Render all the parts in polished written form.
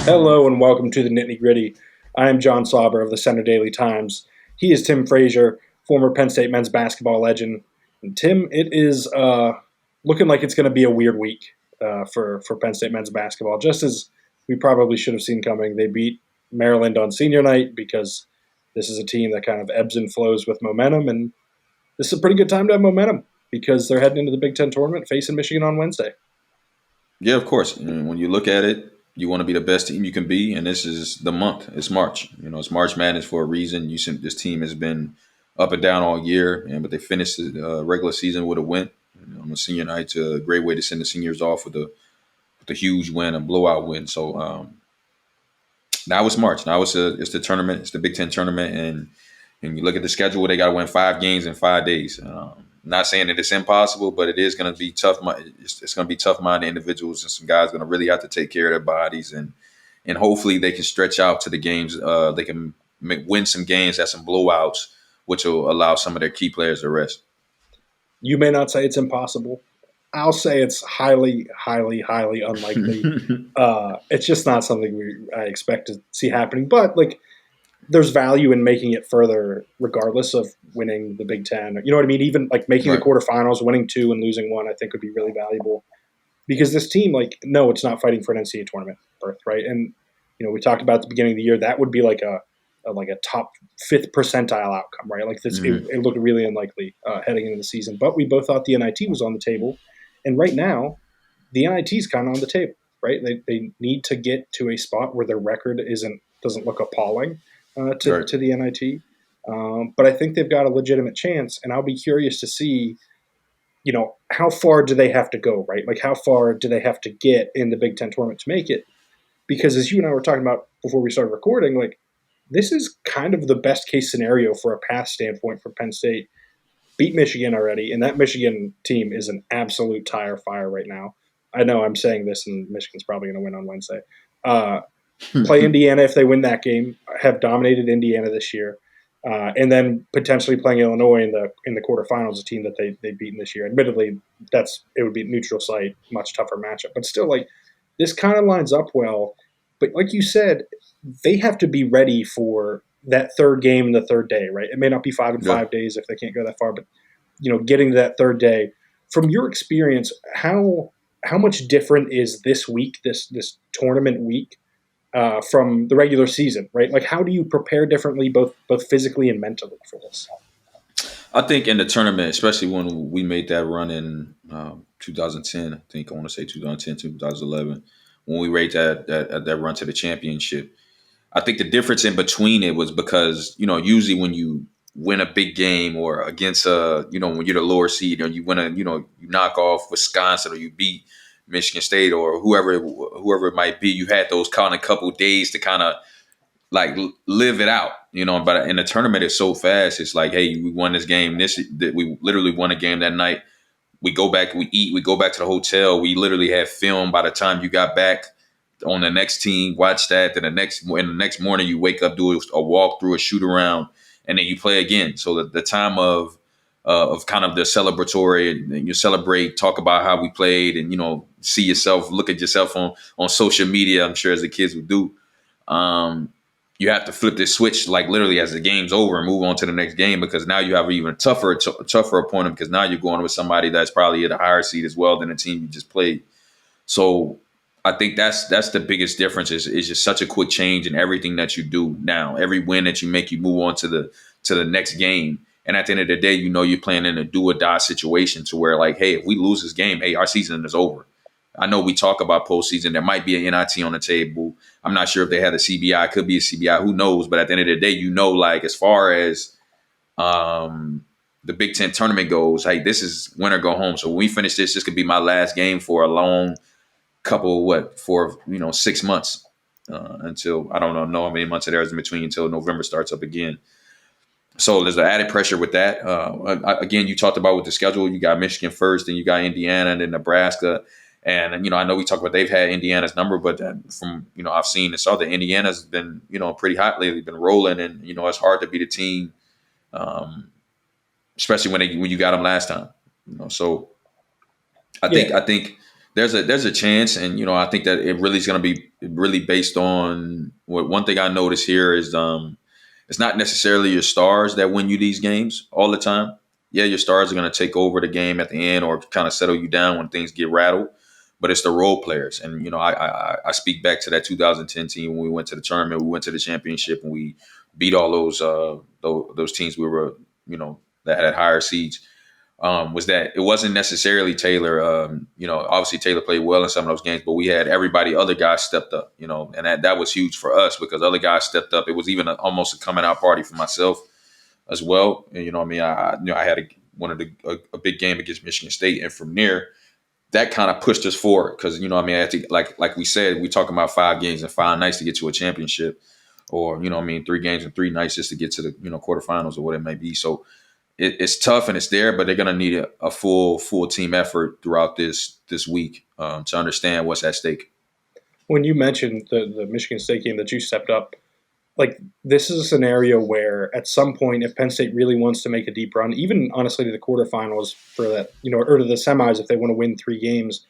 Hello and welcome to the Nittany Gritty. I am Jon Sauber of the Center Daily Times. He is Tim Frazier, former Penn State men's basketball legend. And Tim, it is looking like it's going to be a weird week for Penn State men's basketball. Just as we probably should have seen coming, they beat Maryland on senior night because this is a team that kind of ebbs and flows with momentum. And this is a pretty good time to have momentum because they're heading into the Big Ten tournament facing Michigan on Wednesday. Yeah, of course. And when you look at it, you want to be the best team you can be, and this is the month. It's March. It's March Madness for a reason. This team has been up and down all year, but they finished the regular season with a win. On the senior night, a great way to send the seniors off with a huge win, a blowout win. So now it's March. Now it's the tournament. It's the Big Ten tournament, and you look at the schedule. They got to win 5 games in 5 days. Not saying that it's impossible, but it is going to be tough. It's going to be tough-minded individuals, and some guys going to really have to take care of their bodies, and hopefully they can stretch out to the games. They can win some games at some blowouts, which will allow some of their key players to rest. You may not say it's impossible. I'll say it's highly, highly, highly unlikely. It's just not something I expect to see happening. But there's value in making it further, regardless of winning the Big Ten. You know what I mean? Even making the quarterfinals, winning 2 and losing 1, I think would be really valuable. Because this team, no, it's not fighting for an NCAA tournament berth, right? And we talked about at the beginning of the year that would be like a top 5th percentile outcome, right? It looked really unlikely heading into the season. But we both thought the NIT was on the table, and right now, the NIT is kind of on the table, right? They need to get to a spot where their record doesn't look appalling. To the NIT. But I think they've got a legitimate chance, and I'll be curious to see, how far do they have to go, right? How far do they have to get in the Big Ten tournament to make it? Because as you and I were talking about before we started recording, this is kind of the best case scenario for a path standpoint for Penn State. Beat Michigan already, and that Michigan team is an absolute tire fire right now. I know I'm saying this, and Michigan's probably going to win on Wednesday. Play Indiana if they win that game, have dominated Indiana this year, and then potentially playing Illinois in the quarterfinals, a team that they've beaten this year. Admittedly, it would be neutral site, much tougher matchup, but still, this kind of lines up well. But like you said, they have to be ready for that third game in the third day, right? It may not be 5 and 5 days if they can't go that far, but getting to that third day. From your experience, how much different is this week, this tournament week? From the regular season, right? How do you prepare differently, both physically and mentally for this? I think in the tournament, especially when we made that run in 2010, I think I want to say 2010, 2011, when we made that run to the championship, I think the difference in between it was because, usually when you win a big game or against when you're the lower seed and you win you knock off Wisconsin or you beat Michigan State or whoever it might be, you had those kind of couple days to kind of live it out, But in the tournament, it's so fast. It's hey, we won this game. We literally won a game that night. We go back, we eat, we go back to the hotel. We literally have film by the time you got back on the next team. Watch that. Then the next morning, you wake up, do a walk through, a shoot around, and then you play again. So the time of kind of the celebratory, and you celebrate, talk about how we played, and see yourself, look at yourself on social media. I'm sure as the kids would do. You have to flip this switch literally as the game's over and move on to the next game, because now you have even a tougher opponent, because now you're going with somebody that's probably at a higher seed as well than the team you just played. So I think that's the biggest difference is just such a quick change in everything that you do now. Every win that you make, you move on to the next game. And at the end of the day, you're playing in a do or die situation to where hey, if we lose this game, hey, our season is over. I know we talk about postseason. There might be an NIT on the table. I'm not sure if they had a CBI. It could be a CBI. Who knows? But at the end of the day, as far as the Big Ten tournament goes, hey, this is win or go home. So when we finish this could be my last game for a long couple, for 6 months until I don't know how many months there is in between until November starts up again. So there's the added pressure with that. Again, you talked about with the schedule, you got Michigan first, then you got Indiana, and then Nebraska. And, I know we talked about they've had Indiana's number, but from, I've seen and saw that Indiana's been, pretty hot lately, been rolling. And, it's hard to beat a team, especially when you got them last time. So I think there's a chance, and I think that it really is going to be really based on what one thing I notice here is it's not necessarily your stars that win you these games all the time. Yeah, your stars are going to take over the game at the end or kind of settle you down when things get rattled, but it's the role players. And I speak back to that 2010 team when we went to the tournament, we went to the championship, and we beat all those teams we were that had higher seeds. Was that it wasn't necessarily Taylor. Obviously Taylor played well in some of those games, but we had everybody, other guys stepped up, and that was huge for us because other guys stepped up. It was even almost a coming out party for myself as well. And, I had a big game against Michigan State, and from there, that kind of pushed us forward because, I think like we said, we talking about 5 games and 5 nights to get to a championship, or 3 games and 3 nights just to get to the quarterfinals or what it may be. So it's tough and it's there, but they're going to need a full team effort throughout this week to understand what's at stake. When you mentioned the Michigan State game that you stepped up, like this is a scenario where at some point, if Penn State really wants to make a deep run, even honestly to the quarterfinals for that, or to the semis, if they want to win 3 games,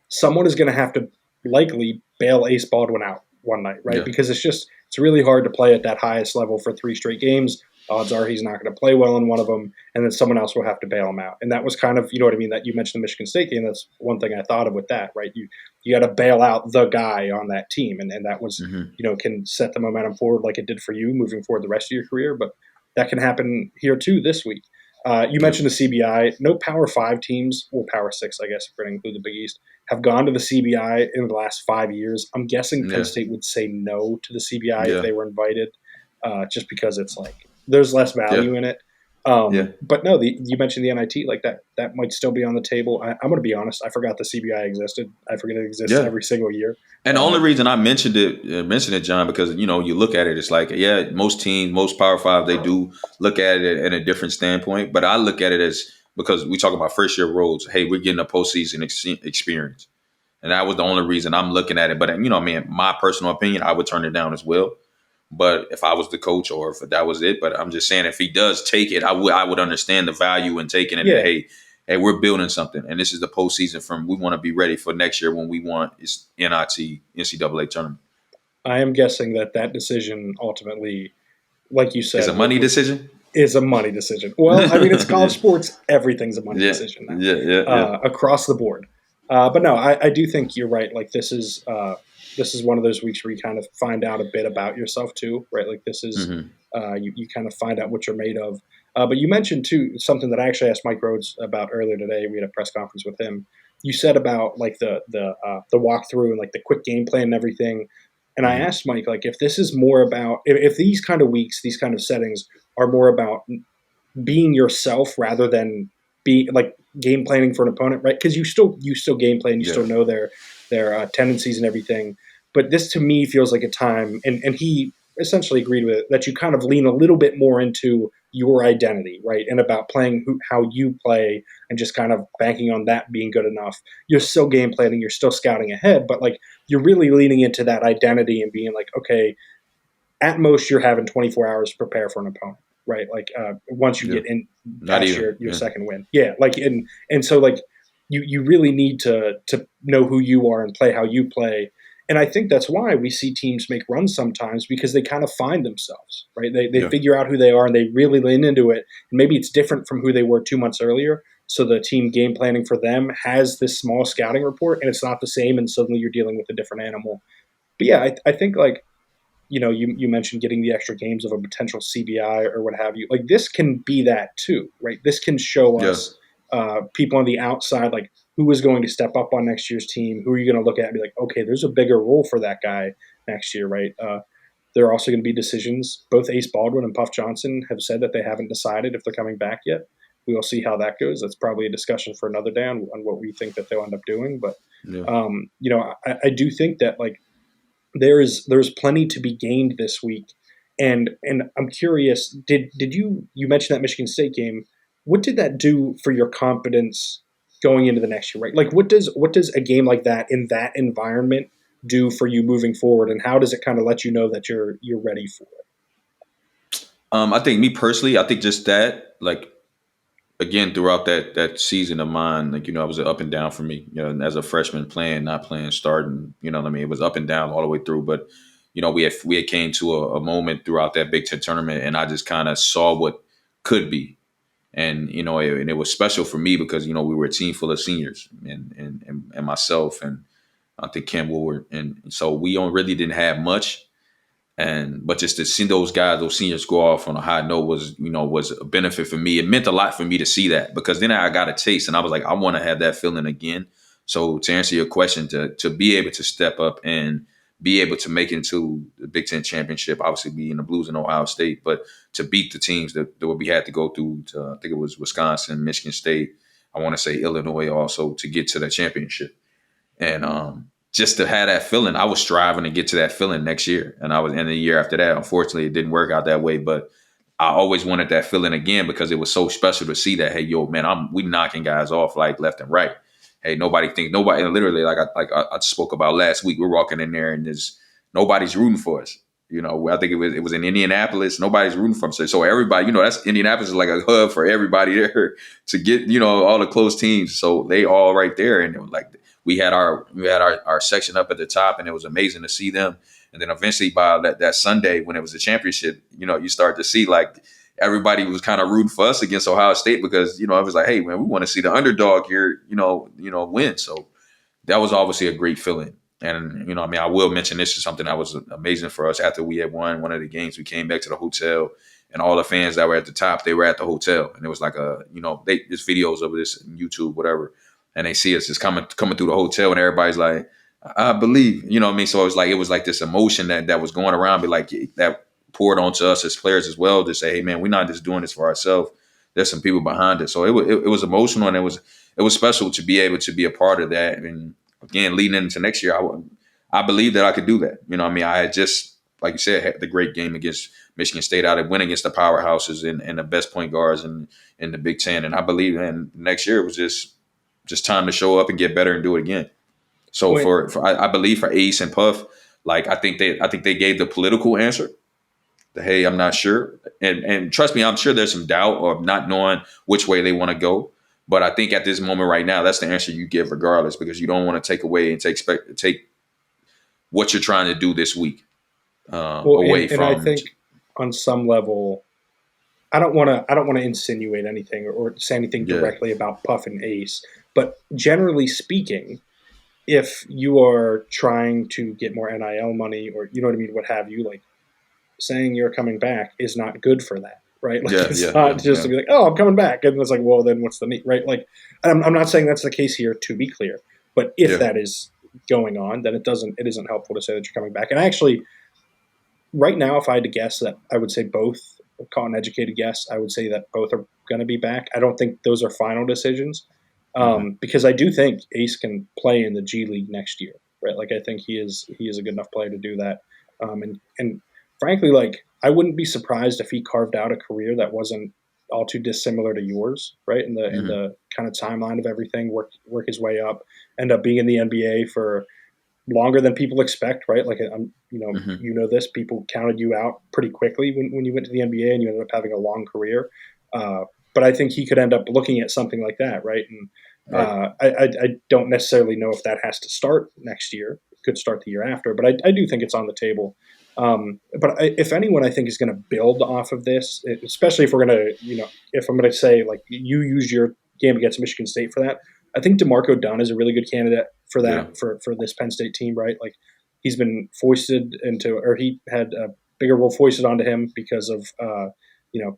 someone is going to have to likely bail Ace Baldwin out one night, right? Yeah. Because it's really hard to play at that highest level for 3 straight games. Odds are he's not going to play well in one of them, and then someone else will have to bail him out. And that was kind of, you know what I mean, that you mentioned the Michigan State game. That's one thing I thought of with that, right? You got to bail out the guy on that team, and that was, can set the momentum forward like it did for you moving forward the rest of your career. But that can happen here too this week. You mentioned the CBI. No Power 5 teams, or Power 6, I guess, if we're going to include the Big East, have gone to the CBI in the last 5 years. I'm guessing Penn State would say no to the CBI if they were invited, just because it's like there's less value in it. But no, you mentioned the NIT, like that might still be on the table. I'm going to be honest. I forgot the CBI existed. I forget it exists every single year. And the only reason I mentioned it, John, because you look at it, it's like most teams, most Power 5, they do look at it in a different standpoint. But I look at it as because we talk about first year roles. Hey, we're getting a postseason experience, and that was the only reason I'm looking at it. But my personal opinion, I would turn it down as well. But if I was the coach or if that was it, but I'm just saying if he does take it, I would understand the value in taking it. Yeah. Hey, we're building something, and this is the postseason. We want to be ready for next year when we want is NCAA tournament. I am guessing that decision ultimately, like you said, is a money decision. Is a money decision. Well, I mean, it's college sports. Everything's a money decision now. Yeah. Across the board. But no, I do think you're right. Like this is one of those weeks where you kind of find out a bit about yourself too, right? Like this is you kind of find out what you're made of. But you mentioned too something that I actually asked Mike Rhodes about earlier today. We had a press conference with him. You said about like the walkthrough and like the quick game plan and everything. And I asked Mike, like, if this is more about if these kind of weeks, these kind of settings are more about being yourself rather than being like game planning for an opponent, right? Because you still game plan, you still know their tendencies and everything. But this to me feels like a time, and he essentially agreed with it, that you kind of lean a little bit more into your identity, right? And about playing how you play and just kind of banking on that being good enough. You're still game planning, you're still scouting ahead, but like you're really leaning into that identity and being like, okay, at most you're having 24 hours to prepare for an opponent, right? Like once you get in past your second win. Yeah. Like, and so like you really need to know who you are and play how you play. And I think that's why we see teams make runs sometimes because they kind of find themselves, right? They figure out who they are and they really lean into it. And maybe it's different from who they were 2 months earlier. So the team game planning for them has this small scouting report and it's not the same. And suddenly you're dealing with a different animal. But yeah, I think like, you mentioned getting the extra games of a potential CBI or what have you. Like this can be that too, right? This can show us people on the outside, like who is going to step up on next year's team? Who are you going to look at and be like, okay, there's a bigger role for that guy next year, right? There are also going to be decisions. Both Ace Baldwin and Puff Johnson have said that they haven't decided if they're coming back yet. We will see how that goes. That's probably a discussion for another day on what we think that they'll end up doing. But, I do think that like there's plenty to be gained this week. And I'm curious, did you mentioned that Michigan State game, what did that do for your confidence going into the next year, right? Like what does a game like that in that environment do for you moving forward, and how does it kind of let you know that you're ready for it? I think me personally, I think just that, like again, throughout that season of mine, like, it was an up and down for me. As a freshman, playing, not playing, starting. You know what I mean? It was up and down all the way through. But we had came to a moment throughout that Big Ten tournament, and I just kind of saw what could be. And it was special for me because we were a team full of seniors, and myself, and I think Kim Woodward, and so we really didn't have much. But just to see those guys, those seniors, go off on a high note was a benefit for me. It meant a lot for me to see that, because then I got a taste, and I was like, I want to have that feeling again. So to answer your question, to be able to step up and be able to make it into the Big Ten championship, obviously being the Blues in Ohio State, but to beat the teams that we had to go through, I think it was Wisconsin, Michigan State, I want to say Illinois also, to get to the championship. And just to have that feeling, I was striving to get to that feeling next year. And the year after that, unfortunately, it didn't work out that way. But I always wanted that feeling again, because it was so special to see that, hey, yo, man, we knocking guys off like left and right. Hey, nobody, and literally, like I spoke about last week, we're walking in there and nobody's rooting for us. I think it was in Indianapolis. Nobody's rooting for us. So everybody, that's Indianapolis is like a hub for everybody there to get, all the close teams. So they all right there. And it was like, we had our section up at the top, and it was amazing to see them. And then eventually by that Sunday, when it was the championship, you start to see like everybody was kind of rooting for us against Ohio State, because, I was like, hey, man, we want to see the underdog here, win. So that was obviously a great feeling. And, I will mention, this is something that was amazing for us. After we had won one of the games, we came back to the hotel, and all the fans that were at the top, they were at the hotel. And it was like there's videos of this on YouTube, whatever. And they see us just coming through the hotel, and everybody's like, I believe, So it was like this emotion that was going around, but like that poured onto us as players as well, to say, hey, man, we're not just doing this for ourselves. There's some people behind it. So it was emotional, and it was special to be able to be a part of that. And again, leading into next year, I believe that I could do that. I had just, like you said, had the great game against Michigan State. I had win against the powerhouses and the best point guards in the Big Ten. And I believe in next year, it was just time to show up and get better and do it again. So I believe for Ace and Puff, like I think they gave the political answer. Hey, I'm not sure, and trust me, I'm sure there's some doubt or not knowing which way they want to go. But I think at this moment right now, that's the answer you give regardless, because you don't want to take away and take what you're trying to do this week away from. And I think on some level, I don't want to insinuate anything or say anything directly about Puff and Ace, but generally speaking, if you are trying to get more NIL money, or what have you, like saying you're coming back is not good for that, right? Like to be like, oh, I'm coming back, and it's like, well, then what's the need, right? Like, I'm not saying that's the case here, to be clear, but if that is going on, then it isn't helpful to say that you're coming back. And actually, right now, if I had to guess, that I would say both. Call an educated guess, I would say that both are going to be back. I don't think those are final decisions, because I do think Ace can play in the G League next year, right? Like, I think he is a good enough player to do that. And frankly, like, I wouldn't be surprised if he carved out a career that wasn't all too dissimilar to yours, right? In the kind of timeline of everything, work his way up, end up being in the NBA for longer than people expect, right? Like, this, people counted you out pretty quickly when you went to the NBA, and you ended up having a long career. But I think he could end up looking at something like that, right? And I don't necessarily know if that has to start next year. It could start the year after, but I do think it's on the table. But if anyone, I think, is going to build off of this, especially if we're going to, if I'm going to say, like, you used your game against Michigan State for that, I think DeMarco Dunn is a really good candidate for that, for this Penn State team, right? Like, he's been foisted into, or he had a bigger role foisted onto him because of,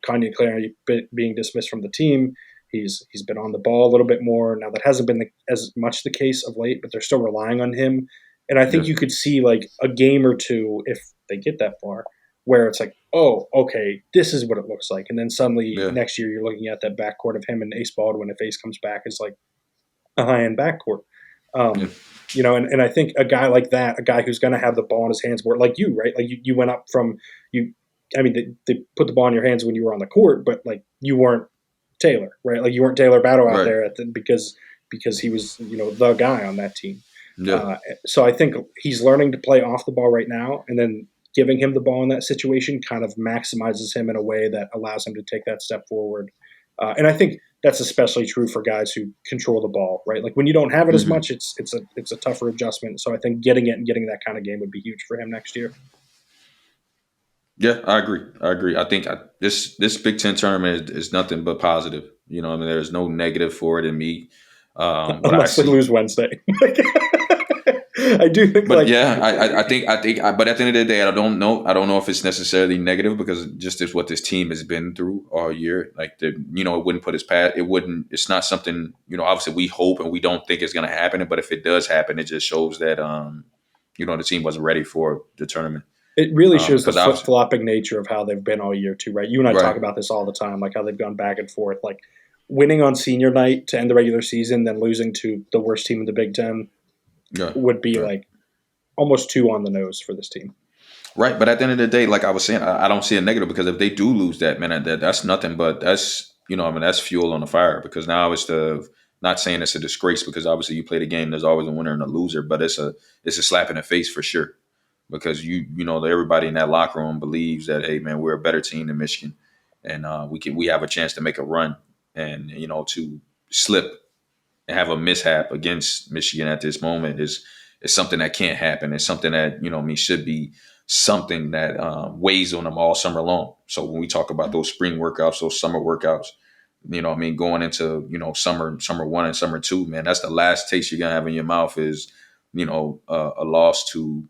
Kanye Clary being dismissed from the team. He's been on the ball a little bit more. Now, that hasn't been as much the case of late, but they're still relying on him. And I think you could see, like, a game or two, if they get that far, where it's like, oh, okay, this is what it looks like. And then suddenly next year you're looking at that backcourt of him and Ace Baldwin, if Ace comes back, is like a high-end backcourt. And I think a guy like that, a guy who's going to have the ball in his hands more, like you, right? Like, you went up from they put the ball in your hands when you were on the court, but, like, you weren't Taylor, right? Like, you weren't Taylor Battle out there because he was, the guy on that team. So I think he's learning to play off the ball right now, and then giving him the ball in that situation kind of maximizes him in a way that allows him to take that step forward And I think that's especially true for guys who control the ball, right? Like when you don't have it as Hmm. much, it's a tougher adjustment. So I think getting it and getting that kind of game would be huge for him next year. Yeah, I agree. I agree. I think this Big Ten tournament is nothing but positive. I mean, there's no negative for it in me. What I Unless they see. lose Wednesday. I do think But like yeah, but at the end of the day, I don't know. I don't know if it's necessarily negative because just as what this team has been through all year, like it wouldn't put its past. It wouldn't. It's not something. Obviously, we hope and we don't think it's going to happen. But if it does happen, it just shows that the team wasn't ready for the tournament. it really shows the Because flip obviously, flopping nature of how they've been all year too, right? You and I talk right? about this all the time, like how they've gone back and forth, like winning on senior night to end the regular season, then losing to the worst team in the Big Ten Yeah, would be right. like almost two on the nose for this team. Right, but at the end of the day, like I was saying, I don't see a negative because if they do lose that, man, that's nothing but I mean, that's fuel on the fire because now it's not saying it's a disgrace because obviously you play the game, there's always a winner and a loser, but it's a slap in the face for sure because everybody in that locker room believes that hey man, we're a better team than Michigan, and we have a chance to make a run and to slip and have a mishap against Michigan at this moment is something that can't happen. It's something that should be something that weighs on them all summer long. So when we talk about those spring workouts, those summer workouts, going into summer one and summer two, man, that's the last taste you're gonna have in your mouth is a loss to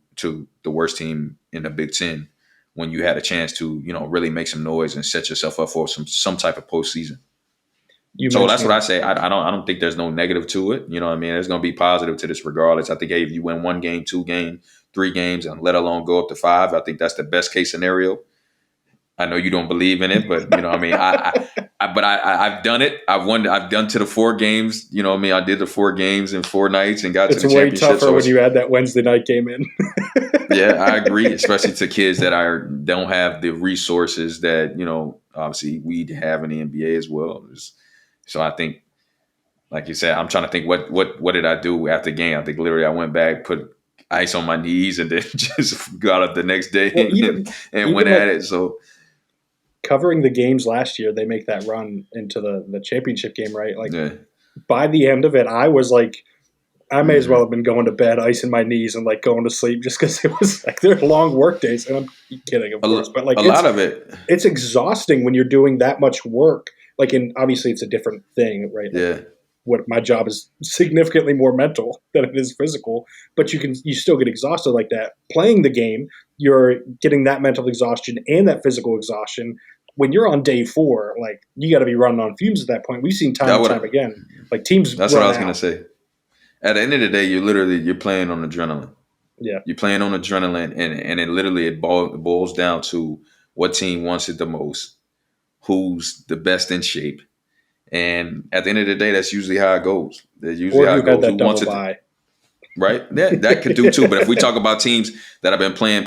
the worst team in the Big Ten when you had a chance to really make some noise and set yourself up for some type of postseason. You So that's what I mentioning say. I don't think there's no negative to it. You know what I mean? There's going to be positive to this regardless. I think, hey, if you win one game, two game, three games, and let alone go up to five, I think that's the best case scenario. I know you don't believe in it, but I mean, I've done it. I've done to the four games. I mean, I did the 4 games in 4 nights and got to it's the way championship. tougher So when it's you add that Wednesday night game in. yeah, I agree. Especially to kids that don't have the resources that obviously we have in the NBA as well. So I think like you said, I'm trying to think what did I do after the game? I think literally I went back, put ice on my knees, and then just got up the next day Well, and went even at like it. So covering the games last year, they make that run into the championship game, right? Like yeah, by the end of it, I was like, I may as well hmm have been going to bed, icing my knees, and like going to sleep just because it was like they're long work days. And I'm kidding, of course, but like a lot of it, it's exhausting when you're doing that much work. Like, in obviously it's a different thing, right? Like, yeah, what my job is significantly more mental than it is physical, but you still get exhausted like that playing the game. You're getting that mental exhaustion and that physical exhaustion. When you're on day four, like you got to be running on fumes at that point. We've seen time that and would time again, like teams that's what I run was gonna out. say. At the end of the day, you're playing on adrenaline. Yeah, You're playing on adrenaline, and it literally it boils down to what team wants it the most, who's the best in shape, and at the end of the day, that's usually how it goes. That's usually or how who it had goes. that Who wants double it? bye. Right? That could do too. But if we talk about teams that have been playing,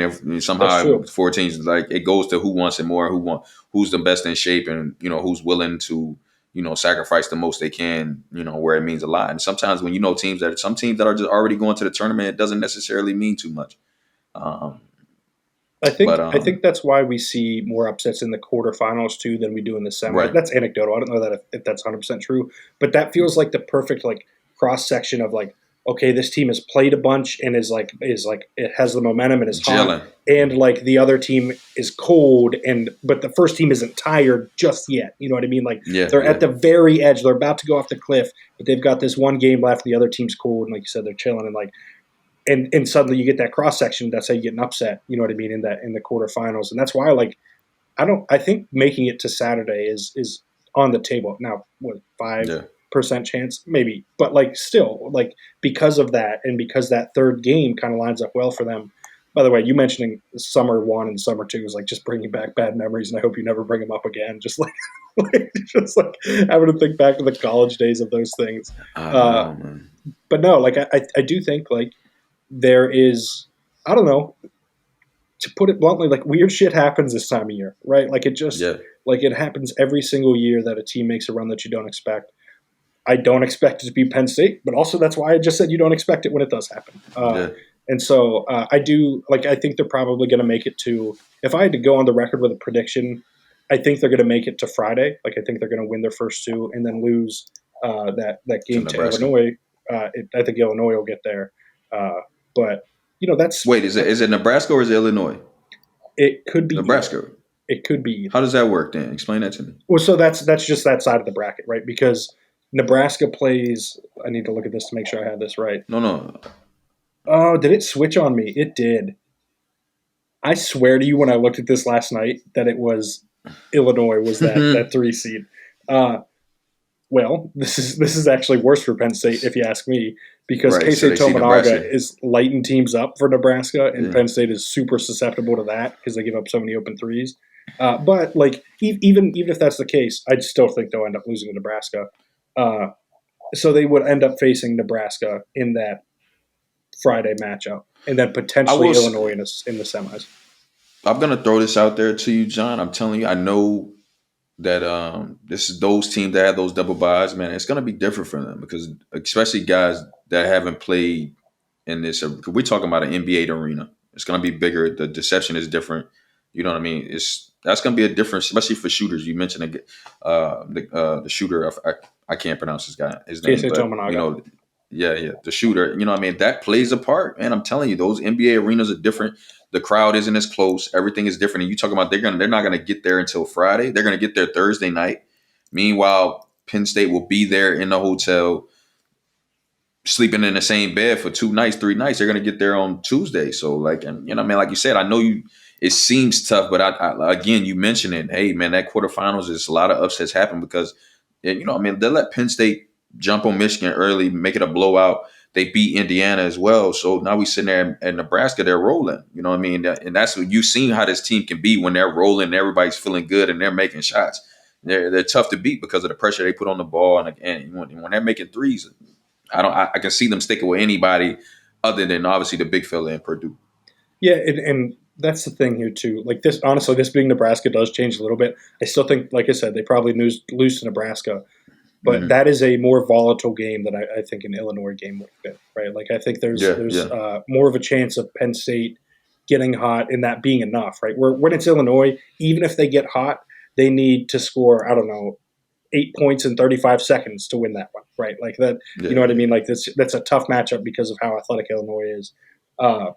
if That's somehow true. 14s like it goes to who wants it more, who's the best in shape, and who's willing to sacrifice the most they can, where it means a lot. And sometimes when some teams that are just already going to the tournament, it doesn't necessarily mean too much. Um, but I think that's why we see more upsets in the quarterfinals too than we do in the semi. right, That's anecdotal. I don't know that if that's 100% true, but that feels like the perfect like cross section of like, okay, this team has played a bunch and is like it has the momentum and is hot, gelling, and like the other team is cold, and but the first team isn't tired just yet. You know what I mean? Like yeah, they're yeah, at the very edge. They're about to go off the cliff, but they've got this one game left. And the other team's cold, and like you said, they're chilling, and like and suddenly you get that cross section. That's how you get an upset. You know what I mean in the quarterfinals, and that's why like I think making it to Saturday is on the table now. What five yeah. percent chance maybe, but like still like because of that and because that third game kind of lines up well for them. By the way, you mentioning summer one and summer two is like just bringing back bad memories, and I hope you never bring them up again. Just like, just like having to think back to the college days of those things. I Uh, know, man. but no, like I do think like there is, I don't know, to put it bluntly, like weird shit happens this time of year, right? Like it just Yeah, like it happens every single year that a team makes a run that you don't expect. I don't expect it to be Penn State, but also that's why I just said you don't expect it when it does happen. yeah, And so I do like I think they're probably going to make it to. If I had to go on the record with a prediction, I think they're going to make it to Friday. Like, I think they're going to win their first two and then lose that to game to Nebraska. Illinois. I think Illinois will get there. But, that's Wait, is it Nebraska or is it Illinois? it could be either. Nebraska. It could be How either. does that work then? Explain that to me. Well, so that's just that side of the bracket, right? Because Nebraska plays. I need to look at this to make sure I have this right. No, no. Oh, did it switch on me? It did. I swear to you, when I looked at this last night, that it was Illinois was that 3 seed. Uh, well, this is actually worse for Penn State if you ask me, because Right. So K-State they see Tominaga Nebraska. is lighting teams up for Nebraska, and Yeah. Penn State is super susceptible to that because they give up so many open threes. But like even if that's the case, I'd still think they'll end up losing to Nebraska. Uh, so they would end up facing Nebraska in that Friday matchup, and then I potentially will. Illinois in the semis. I'm gonna throw this out there to you, John. I'm telling you, I know that this is those teams that have those double buys, man. It's gonna be different for them because especially guys that haven't played in this. We're talking about an NBA arena. It's gonna be bigger. The deception is different. You know what I mean? That's gonna be a difference, especially for shooters. You mentioned the shooter. I can't pronounce his name, K-State but Tominaga. yeah, the shooter. You know what I mean? That plays a part, man. I'm telling you, those NBA arenas are different. The crowd isn't as close. Everything is different. And you talking about they're not gonna get there until Friday. They're gonna get there Thursday night. Meanwhile, Penn State will be there in the hotel, sleeping in the same bed for 2 nights, 3 nights. They're gonna get there on Tuesday. So like, and you know, man, like you said, I know you. It seems tough, but I again, you mentioned it. Hey, man, that quarterfinals is a lot of upsets happen because, you know, I mean, they let Penn State jump on Michigan early, make it a blowout. They beat Indiana as well. So now we sitting there at Nebraska, they're rolling. You know what I mean? And that's what you've seen how this team can be when they're rolling and everybody's feeling good and they're making shots. They're tough to beat because of the pressure they put on the ball. And when they're making threes, I can see them sticking with anybody other than obviously the big fella in Purdue. Yeah, and that's the thing here too. Like this, honestly, this being Nebraska does change a little bit. I still think, like I said, they probably lose to Nebraska, but Mm-hmm. that is a more volatile game than I think an Illinois game would have been. Right? Like I think Yeah, there's yeah, more of a chance of Penn State getting hot and that being enough. Right? Where when it's Illinois, even if they get hot, they need to score, I don't know, 8 points in 35 seconds to win that one. Right? Like that. You know yeah, what I mean? Like that's a tough matchup because of how athletic Illinois is. Uh,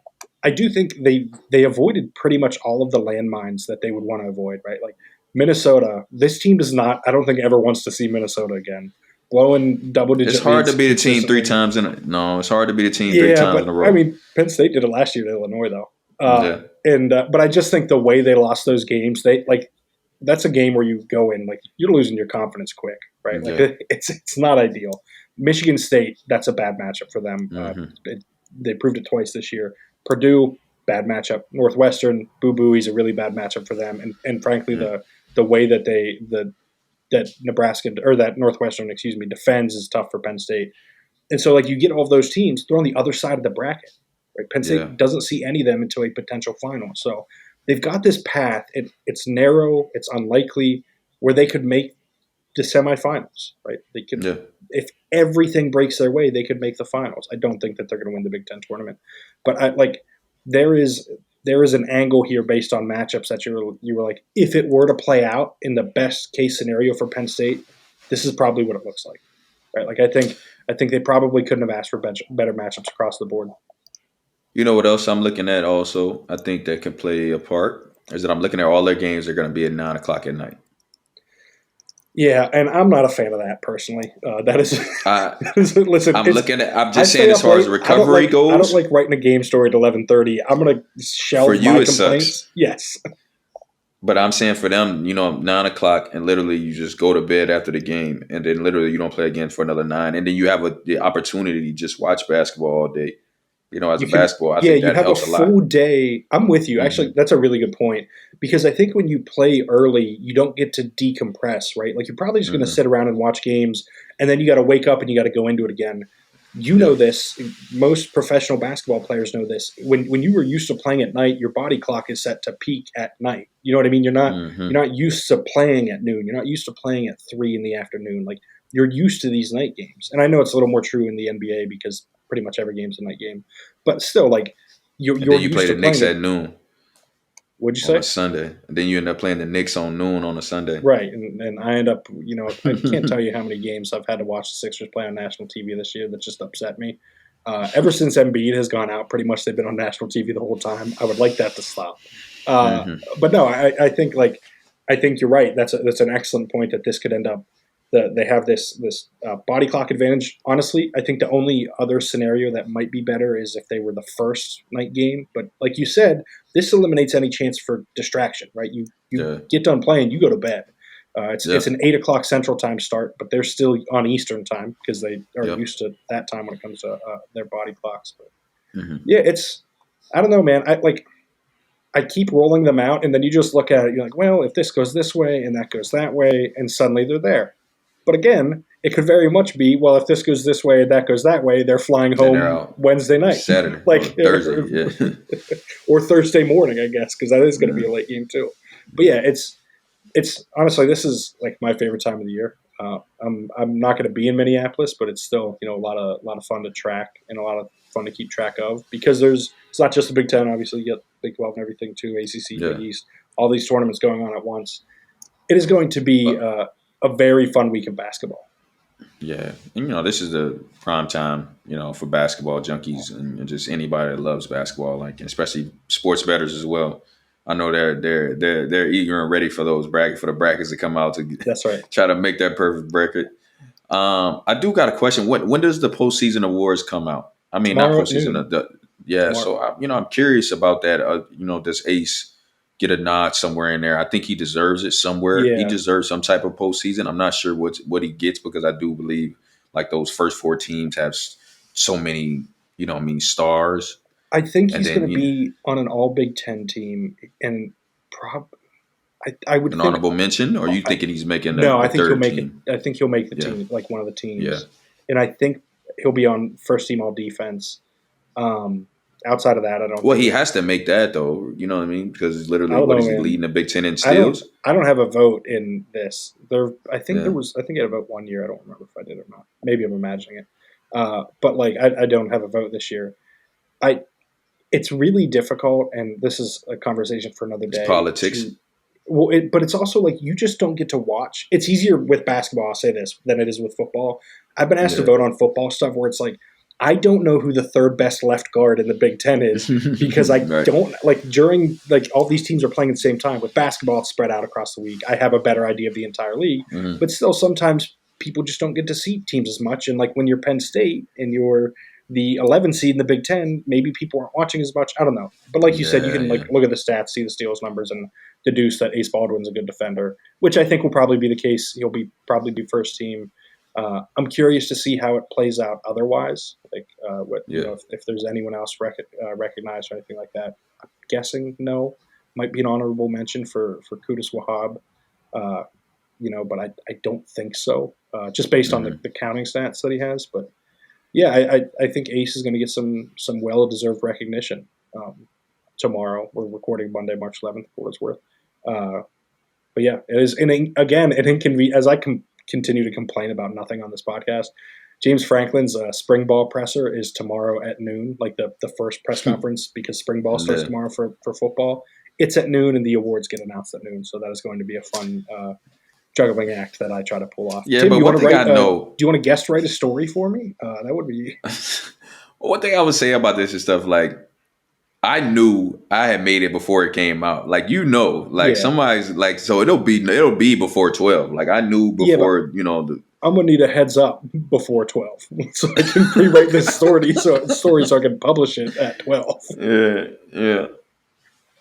I do think they avoided pretty much all of the landmines that they would want to avoid, right? Like Minnesota, this team does not. I don't think ever wants to see Minnesota again, blowing double It's digit hard to leads beat a team three consistently. times in a no. It's hard to beat a team three Yeah, times in but a I row. mean, Penn State did it last year to Illinois, though. Yeah, And but I just think the way they lost those games, they like that's a game where you go in like you're losing your confidence quick, right? Like yeah. it's not ideal. Michigan State, that's a bad matchup for them. Hmm. They proved it twice this year. Purdue, bad matchup. Northwestern, Boo Booey's a really bad matchup for them. And frankly, Yeah, the way that that Nebraska or that Northwestern, excuse me, defends is tough for Penn State. And so like you get all of those teams, they're on the other side of the bracket. Right? Penn yeah. State doesn't see any of them until a potential final. So they've got this path. It's narrow, it's unlikely, where they could make the semifinals, right? They could, Yeah. if everything breaks their way, they could make the finals. I don't think that they're going to win the Big Ten tournament, but there is an angle here based on matchups that you were like, if it were to play out in the best case scenario for Penn State, this is probably what it looks like, right? Like I think they probably couldn't have asked for better matchups across the board. You know what else I'm looking at also? I think that can play a part is that I'm looking at all their games. They're going to be at 9 o'clock at night. Yeah, and I'm not a fan of that personally. That is, I listen. I'm looking at. I'm I just stay saying as up far as late. the recovery I don't goes. like writing a game story at 11:30. I'm gonna For shelve you, my it complaints. sucks. Yes. But I'm saying for them, 9 o'clock, and literally you just go to bed after the game, and then literally you don't play again for another 9, and then you have the opportunity to just watch basketball all day. As a You can, basketball, I yeah, think you that have a helps a lot. full day. I'm with you. Hmm. Actually, that's a really good point because I think when you play early, you don't get to decompress, right? Like you're probably just going to Hmm. sit around and watch games, and then you got to wake up and you got to go into it again. You Yeah, know this. Most professional basketball players know this. When you were used to playing at night, your body clock is set to peak at night. You know what I mean? hmm, You're not used to playing at noon. You're not used to playing at 3 in the afternoon. Like you're used to these night games. And I know it's a little more true in the NBA because pretty much every game's a night game. But still, like and then you're you play used to the Knicks playing at it. noon. What'd you on a say? Sunday, and then you end up playing the Knicks on noon on a Sunday. Right, and I end up, I can't tell you how many games I've had to watch the Sixers play on national TV this year that just upset me. Ever since Embiid has gone out, pretty much they've been on national TV the whole time. I would like that to stop. Hmm. But no, I think I think you're right. That's an excellent point that this could end up. They have this body clock advantage. Honestly, I think the only other scenario that might be better is if they were the first night game. But like you said, this eliminates any chance for distraction. Right? You Yeah, get done playing, you go to bed. It's yeah, an 8 o'clock Central Time start, but they're still on Eastern Time because they are yeah. used to that time when it comes to their body clocks. But Hmm. yeah, it's I don't know, man. I keep rolling them out, and then you just look at it. You're like, well, if this goes this way and that goes that way, and suddenly they're there. But again, it could very much be, well, if this goes this way and that goes that way, they're flying Then they're home out Wednesday night, Saturday or like Thursday. Yeah, or Thursday morning, I guess, because that is going to be yeah, a late game too. But yeah, it's honestly this is like my favorite time of the year. I'm not going to be in Minneapolis, but it's still a lot of fun to track and a lot of fun to keep track of because it's not just the Big Ten. Obviously, you get Big 12 and everything too, ACC, Big yeah. East, all these tournaments going on at once. It is going to be But a very fun week of basketball. yeah, and this is the prime time, for basketball junkies and just anybody that loves basketball, like especially sports bettors as well. I know they're eager and ready for the brackets to come out to That's right. try to make that perfect bracket. I do got a question. When does the postseason awards come out? I mean, not Tomorrow at postseason. noon. Yeah. Tomorrow. So I'm curious about that. Does Ace get a nod somewhere in there? I think he deserves it somewhere. He Yeah, deserves some type of postseason. I'm not sure what he gets because I do believe like those first four teams have so many, stars. I think And he's going then to be on an All Big Ten team, and prob- I would an think. honorable mention, or you I, thinking he's making no, the I think he'll third make it. team? I think he'll make the Yeah. team, like one of the Yeah. teams, and I think he'll be on first team All Defense. Um, Outside of that, I don't Well, think. he has to make that though. You know what I mean? Because I literally, don't what know, is he man. leading the Big Ten in I don't. steals? I don't have a vote in this. I think there Yeah. was. I think I had a vote one year. I don't remember if I did or not. Maybe I'm imagining it. But like, I don't have a vote this year. I. It's really difficult, and this is a conversation for another It's day. politics. But it's also like you just don't get to watch. It's easier with basketball. I'll say this than it is with football. I've been asked to Yeah. vote on football stuff where it's like I don't know who the third best left guard in the Big Ten is because I Right. don't like during like all these teams are playing at the same time. With basketball, it's spread out across the week. I have a better idea of the entire league, Hmm. but still sometimes people just don't get to see teams as much. And like when you're Penn State and you're the 11 seed in the Big Ten, maybe people aren't watching as much. I don't know, but like you said, you Yeah. can like Yeah. look at the stats, see the steals numbers, and deduce that Ace Baldwin's a good defender, which I think will probably be the case. He'll probably be first team. I'm curious to see how it plays out otherwise. Like what Yeah. if there's anyone else recognized or anything like that. I'm guessing no. Might be an honorable mention for Kudus Wahab. Uh, but I don't think so. Just based on Hmm. the counting stats that he has, but yeah, I think Ace is going to get some well deserved recognition tomorrow. We're recording Monday, March 11th, for what it's worth. Uh, but yeah, it is again an inconvenient as I continue to complain about nothing on this podcast. James Franklin's spring ball presser is tomorrow at noon, like the first press conference because spring ball starts Yeah. tomorrow for football. It's at noon, and the awards get announced at noon. So that is going to be a fun juggling act that I try to pull off. Yeah. Tim, But you want one to thing I write? Do know, you want to guest write a story for me? That would be one thing I would say about this is stuff like I knew I had made it before it came out. Like like yeah. somebody's like, so it'll be before 12. Like I knew Yeah, but before, I'm gonna need a heads up before 12 so I can pre-write this story so I can publish it at 12. yeah, yeah.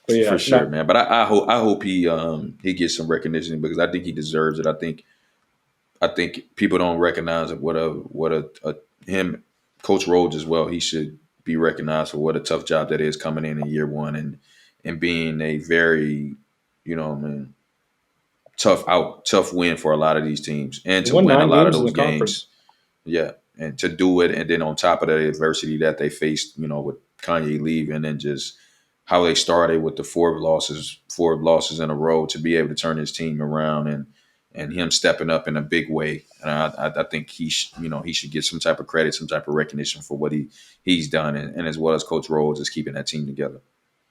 But For yeah, sure, no, man. But I hope he gets some recognition because I think he deserves it. I think people don't recognize what a him, Coach Rhodes as well. He should be recognized for what a tough job that is coming in year one and being a very, man, tough win for a lot of these teams and he to won win a 9 lot of games in the those conference. games. Yeah, and to do it, and then on top of the adversity that they faced, with Kanye leaving, and just how they started with the four losses in a row to be able to turn his team around and him stepping up in a big way. And I think he should get some type of credit, some type of recognition for what he's done, and as well as Coach Rhodes is keeping that team together.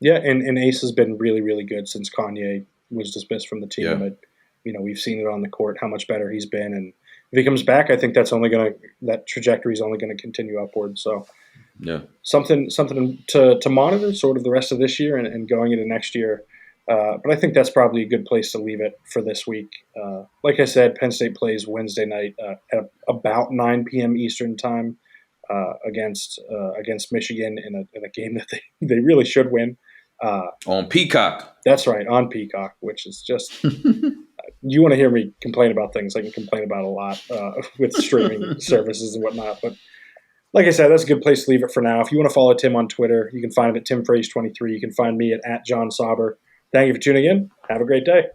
Yeah, and Ace has been really, really good since Kanye was dismissed from the team. Yeah, But we've seen it on the court how much better he's been, and if he comes back, I think that trajectory is only gonna continue upward. So yeah. something to monitor sort of the rest of this year and going into next year. But I think that's probably a good place to leave it for this week. Like I said, Penn State plays Wednesday night at about 9 p.m. Eastern time against Michigan in a game that they really should win. Uh, On Peacock. that's right, on Peacock, which is just you want to hear me complain about things I can complain about a lot with streaming services and whatnot. But like I said, that's a good place to leave it for now. If you want to follow Tim on Twitter, you can find him at TimFraze23. You can find me at Jon Sauber. Thank you for tuning in. Have a great day.